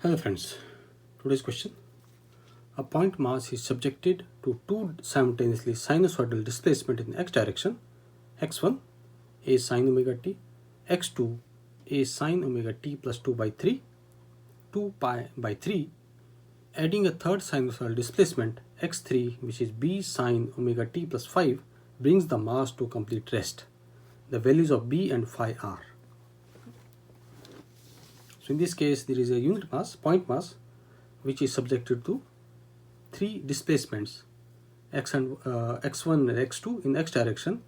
Hello friends, today's question. A point mass is subjected to two simultaneously sinusoidal displacement in x direction, x1 a sin omega t, x2 a sin omega t plus 2 by 3, 2 pi by 3, adding a third sinusoidal displacement x3 which is b sin omega t plus 5 brings the mass to complete rest. The values of b and phi are. So in this case there is a unit mass, point mass, which is subjected to three displacements x1 and x2 in x direction,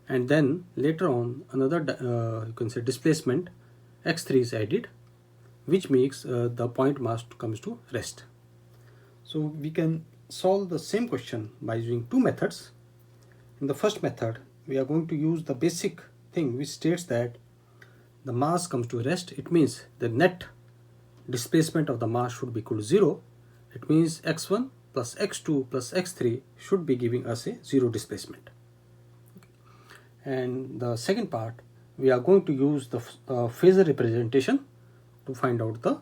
and then later on another you can say displacement x3 is added, which makes the point mass comes to rest. So we can solve the same question by using two methods. In the first method we are going to use the basic thing which states that the mass comes to rest. It means the net displacement of the mass should be equal to 0. It means x1 plus x2 plus x3 should be giving us a 0 displacement. And the second part, we are going to use the phasor representation to find out the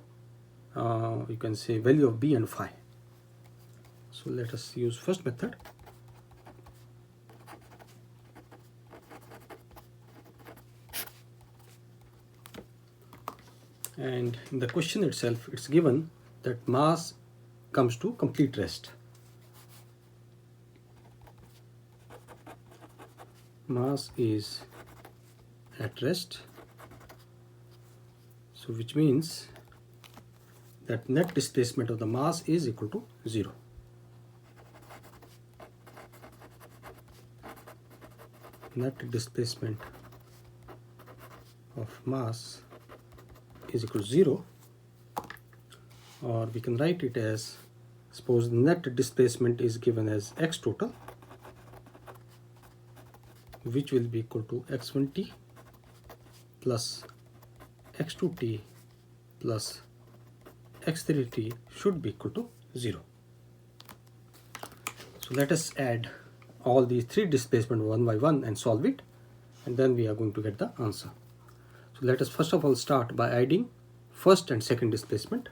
you can say value of b and phi. So let us use first method. And in the question itself, it's given that mass comes to complete rest. Mass is at rest, so which means that net displacement of the mass is equal to 0. Net displacement of mass is equal to 0, or we can write it as, suppose net displacement is given as x total, which will be equal to x1t plus x2t plus x3t should be equal to 0. So let us add all these three displacements one by one and solve it, and then we are going to get the answer. So let us first of all start by adding first and second displacement.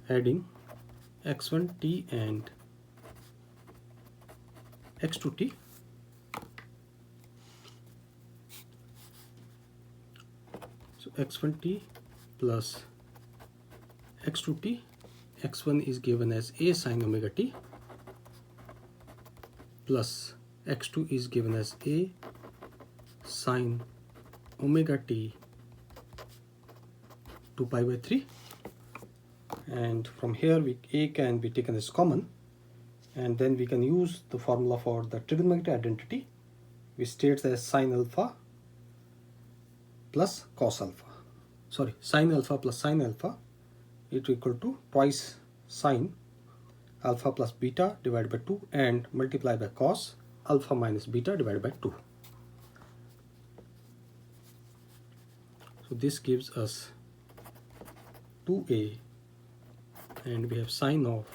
Adding x1t and x2t. So x1t plus x2t. x1 is given as a sin omega t plus x2 is given as a sin omega t 2 pi by 3, and from here a can be taken as common, and then we can use the formula for the trigonometric identity, which states as sin alpha plus cos alpha, sin alpha plus sin alpha is equal to twice sin alpha plus beta divided by 2 and multiplied by cos alpha minus beta divided by 2. So this gives us 2a, and we have sine of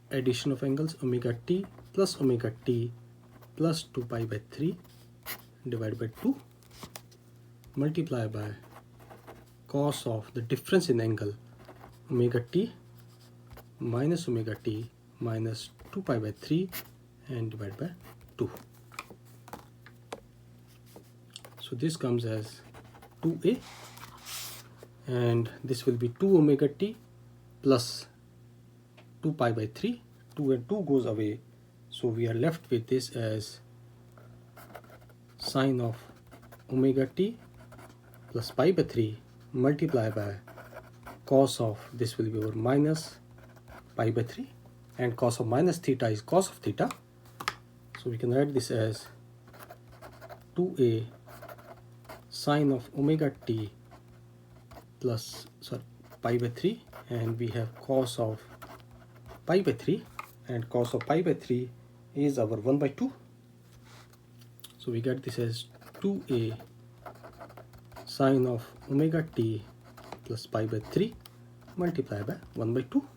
addition of angles omega t plus 2 pi by 3 divided by 2 multiplied by cos of the difference in angle omega t minus 2 pi by 3 and divided by 2. So this comes as 2a, and this will be 2 omega t plus 2 pi by 3. 2 and 2 goes away, so we are left with this as sine of omega t plus pi by 3 multiplied by cos of, this will be over minus pi by 3, and cos of minus theta is cos of theta. So we can write this as 2a sine of omega t plus pi by 3, and we have cos of pi by 3, and cos of pi by 3 is our 1 by 2. So we get this as 2a sine of omega t plus pi by 3 multiplied by 1 by 2,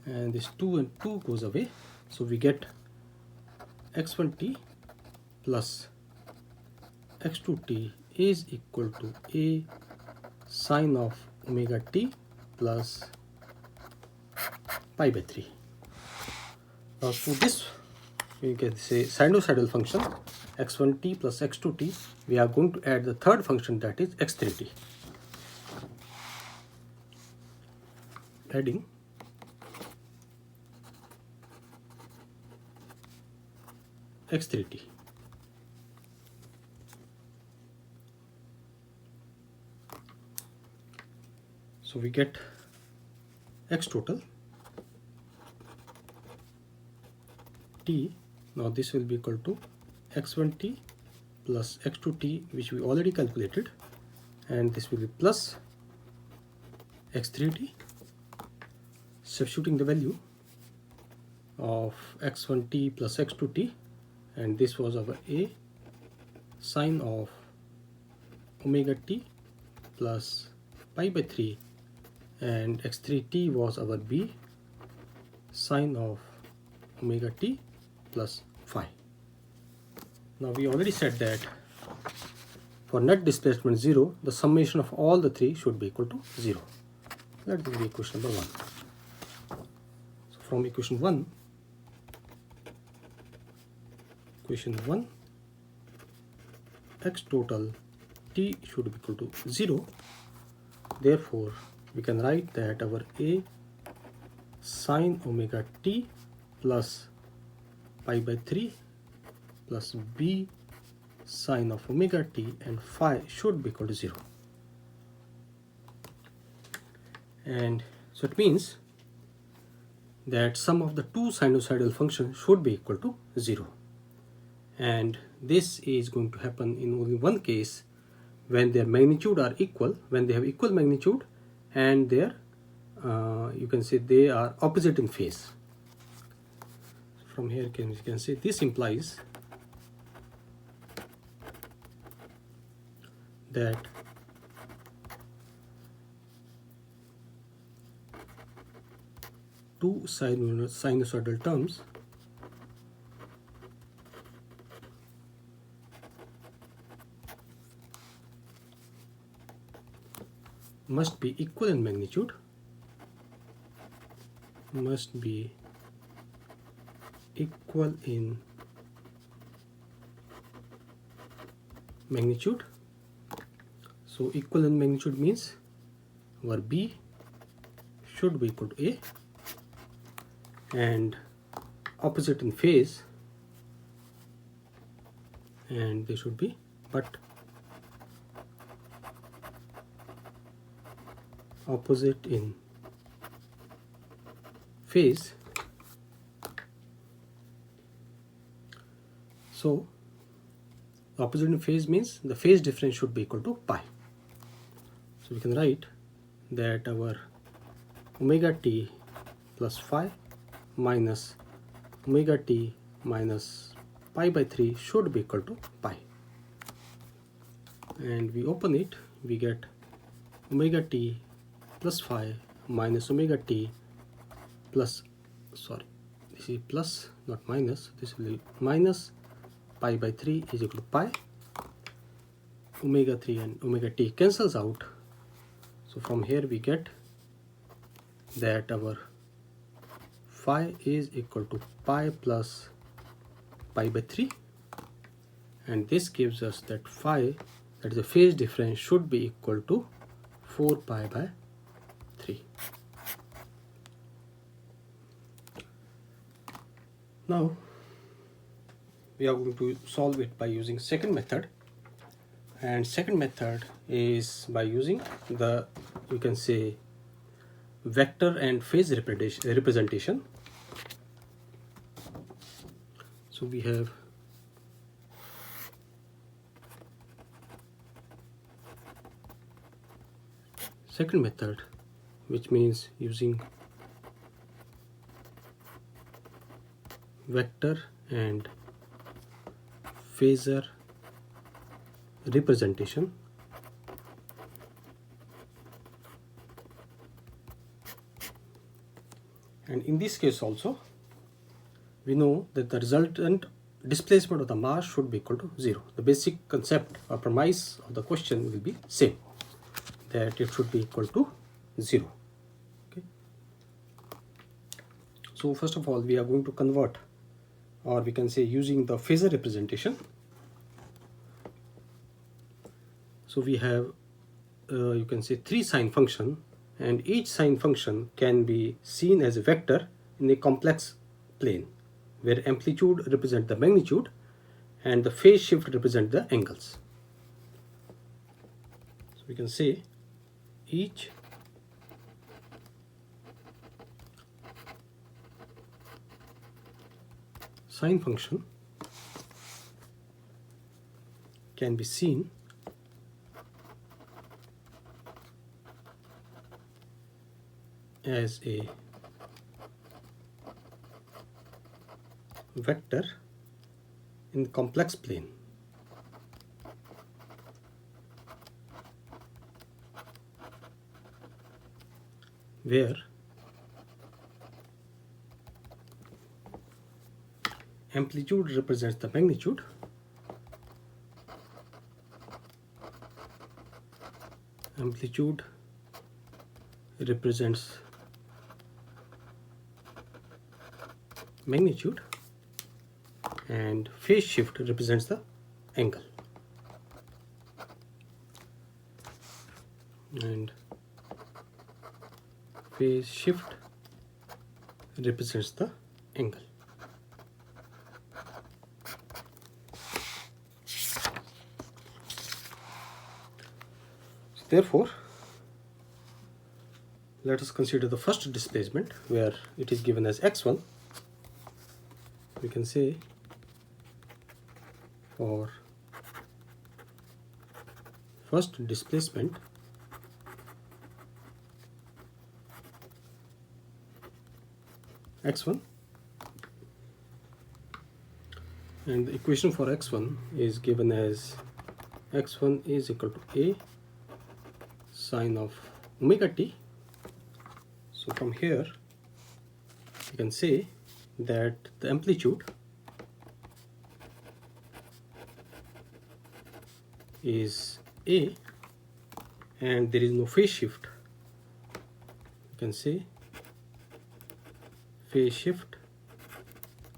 and this 2 and 2 goes away, so we get x1t plus x2t is equal to a sine of omega t plus pi by 3. Now to this we can say sinusoidal function x1t plus x2t, we are going to add the third function, that is x3t. Adding x3t. So we get x total t. Now this will be equal to x1t plus x2t, which we already calculated, and this will be plus x3t. Substituting the value of x1t plus x2t, and this was our a sine of omega t plus pi by 3, and x3t was our b sine of omega t plus phi. Now we already said that for net displacement 0, the summation of all the three should be equal to 0. Let this be equation number 1. So from equation 1, x total t should be equal to 0. Therefore we can write that our a sine omega t plus pi by 3 plus b sine of omega t and phi should be equal to 0. And so it means that sum of the two sinusoidal functions should be equal to 0. And this is going to happen in only one case, when their magnitude are equal, when they have equal magnitude and their you can say they are opposite in phase. From here you can say this implies that two sinusoidal terms must be equal in magnitude, So equal in magnitude means our b should be equal to a, and opposite in phase, and they should be opposite in phase. So opposite in phase means the phase difference should be equal to pi. So we can write that our omega t plus phi minus omega t minus pi by 3 should be equal to pi. And we open it, we get omega t plus phi minus omega t plus, this is plus not minus, this will be minus pi by 3 is equal to pi. Omega 3 and omega t cancels out. So from here we get that our phi is equal to pi plus pi by 3, and this gives us that phi, that is the phase difference, should be equal to 4 pi by 3. Now we are going to solve it by using second method, and second method is by using the, you can say, vector and phase representation. So we have second method, which means using vector and phasor representation. And in this case also, we know that the resultant displacement of the mass should be equal to 0. The basic concept or premise of the question will be same, that it should be equal to 0. Okay. So first of all, we are going to convert, or we can say using the phasor representation. So we have you can say 3 sine function, and each sine function can be seen as a vector in a complex plane, where amplitude represents the magnitude and the phase shift represents the angles. So we can say each sine function can be seen as a vector in complex plane, where amplitude represents the magnitude represents magnitude and phase shift represents the angle, and phase shift represents the angle. Therefore, let us consider the first displacement, where it is given as x1. We can say for first displacement x1, and the equation for x1 is given as x1 is equal to a sine of omega t. So from here you can say that the amplitude is a and there is no phase shift. You can say phase shift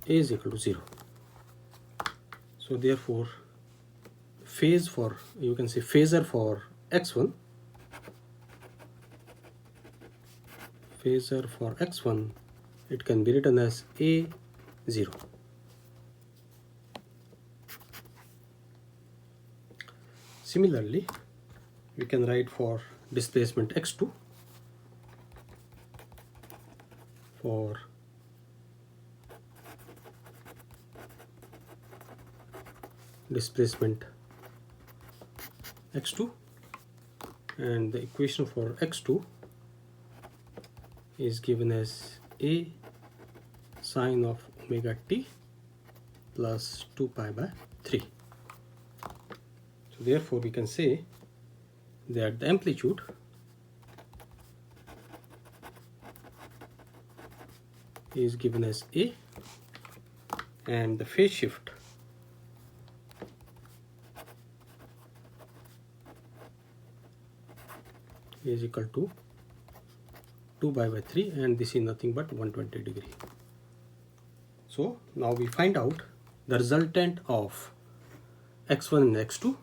is equal to 0. So therefore phase for, you can say phasor for x1, phasor for x1, it can be written as a0. Similarly, we can write for displacement x2, for displacement x2, and the equation for x2 is given as a sine of omega t plus 2 pi by 3. So therefore we can say that the amplitude is given as a and the phase shift is equal to 2 pi by 3, and this is nothing but 120 degree. So now we find out the resultant of x1 and x2,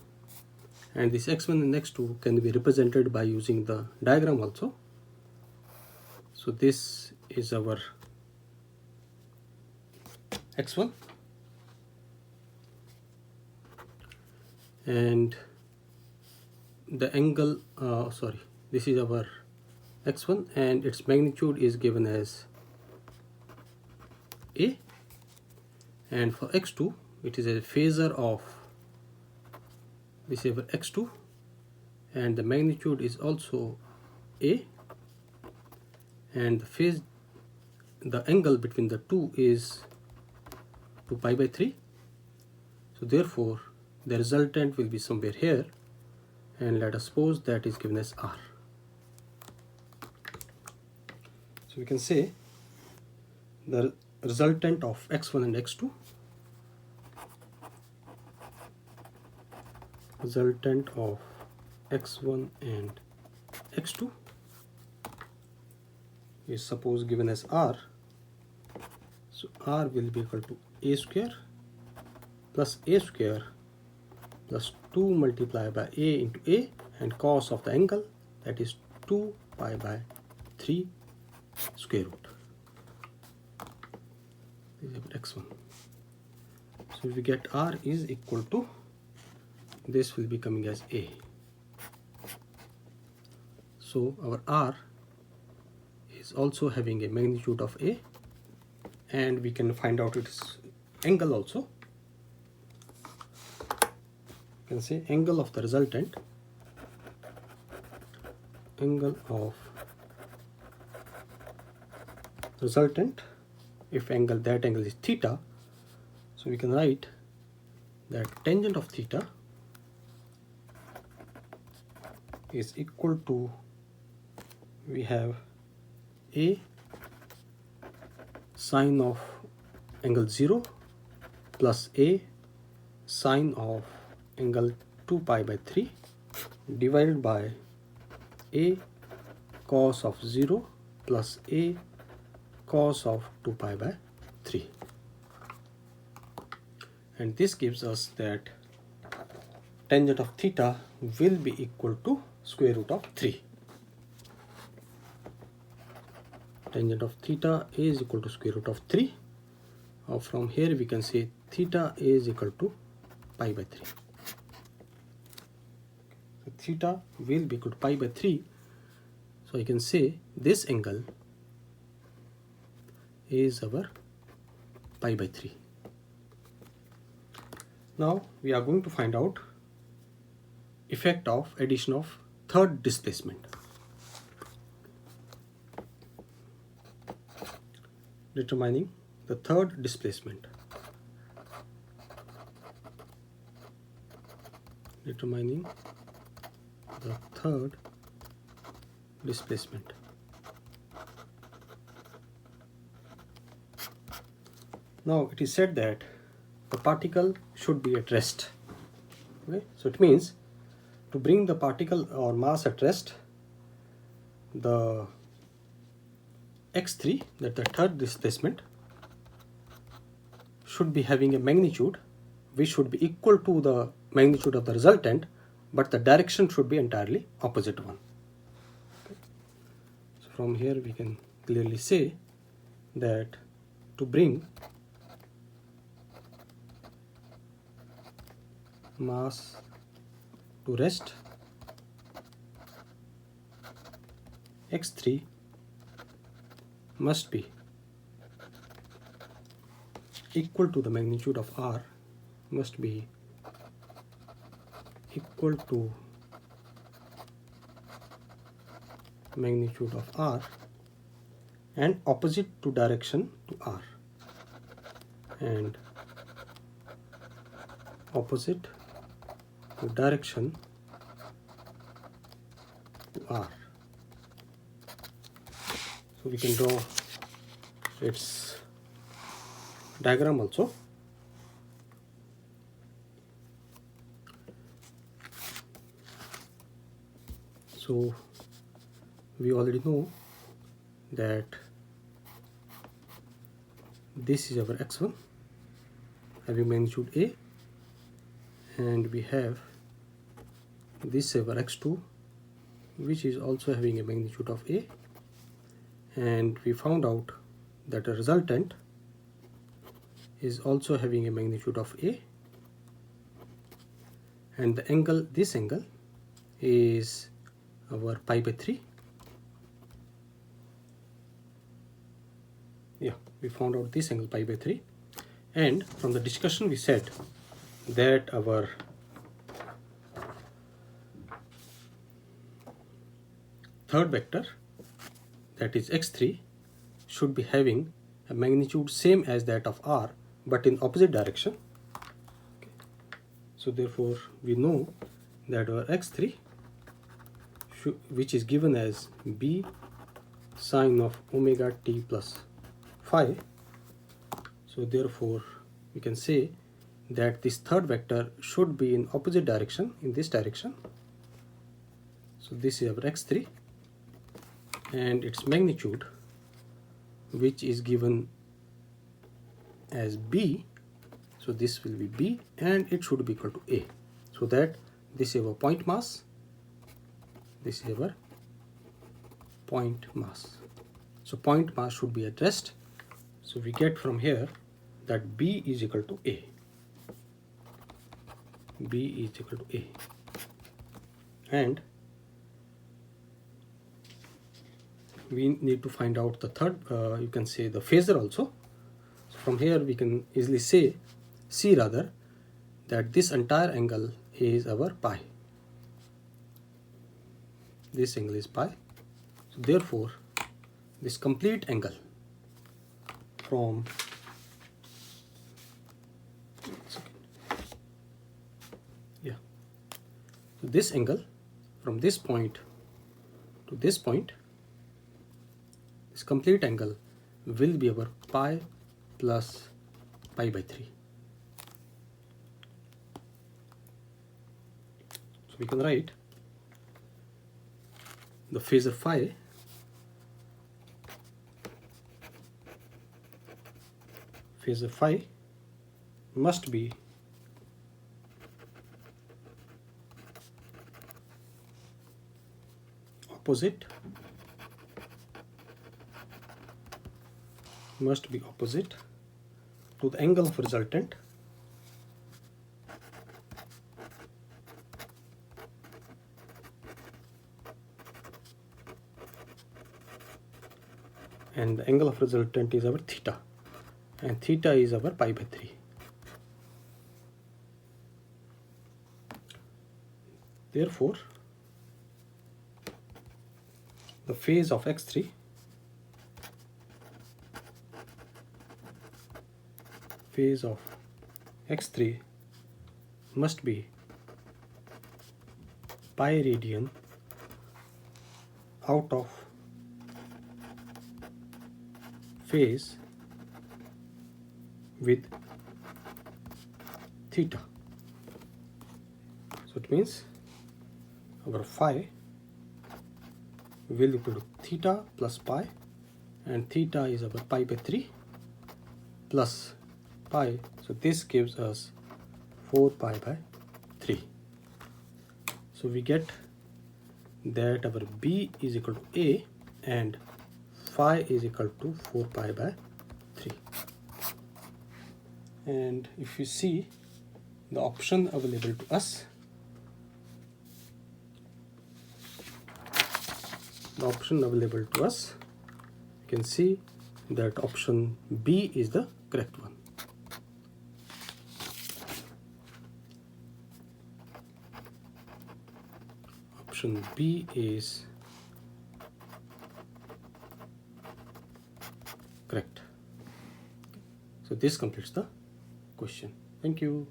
and this x1 and x2 can be represented by using the diagram also. So this is our x1, and the angle this is our x1 and its magnitude is given as a, and for x2 it is a phasor of, this is our x2 and the magnitude is also a, and the angle between the two is 2 pi by 3. So therefore the resultant will be somewhere here, and let us suppose that is given as r. So we can say the resultant of x1 and x2 resultant of x1 and x2 is suppose given as r. So r will be equal to a square plus 2 multiplied by a into a and cos of the angle, that is 2 pi by 3 square root. This is x1. So we get r is equal to, this will be coming as a. So our r is also having a magnitude of a, and we can find out its angle also. You can say angle of the resultant, if that angle is theta, so we can write that tangent of theta is equal to, we have a sine of angle 0 plus a sine of angle 2 pi by 3 divided by a cos of 0 plus a cos of 2 pi by 3, and this gives us that tangent of theta will be equal to square root of 3. Tangent of theta is equal to square root of 3. From here we can say theta is equal to pi by 3. So theta will be equal to pi by 3. So I can say this angle is our pi by 3. Now we are going to find out effect of addition of third displacement. Determining the third displacement. Determining the third displacement. Now it is said that the particle should be at rest. Okay? So it means to bring the particle or mass at rest, the x3, that the third displacement, should be having a magnitude which should be equal to the magnitude of the resultant, but the direction should be entirely opposite one. Okay. So from here we can clearly say that to bring mass to rest, x3 must be equal to the magnitude of r, must be equal to magnitude of r and opposite to direction to r, and opposite to direction to r. So we can draw its diagram also. So we already know that this is our x1 having magnitude a, and we have this our x2 which is also having a magnitude of a, and we found out that a resultant is also having a magnitude of a, and the angle, this angle is our pi by 3. Yeah, we found out this angle pi by 3, and from the discussion we said that our third vector, that is x3, should be having a magnitude same as that of r but in opposite direction. Okay. So therefore we know that our x3, which is given as b sine of omega t plus phi, so therefore we can say that this third vector should be in opposite direction, in this direction. So this is our x3 and its magnitude, which is given as b. So this will be b and it should be equal to a. So that this is our point mass, this is our point mass. So point mass should be at rest. So we get from here that b is equal to a. B is equal to a. And we need to find out the third, you can say the phasor also. So from here we can easily see rather that this entire angle is our pi. This angle is pi. So therefore this complete angle from so this angle from this point to this point, this complete angle will be our pi plus pi by 3. So we can write the phasor phi must be opposite to the angle of resultant and the angle of resultant is our theta, and theta is our pi by 3. Therefore the phase of x3 must be pi radian out of phase with theta. So it means our phi will equal to theta plus pi, and theta is our pi by 3 plus pi. So this gives us 4 pi by 3. So we get that our b is equal to a and phi is equal to 4 pi by 3. And if you see the option available to us, you can see that option B is the correct one. Option B is correct. So this completes the question. Thank you.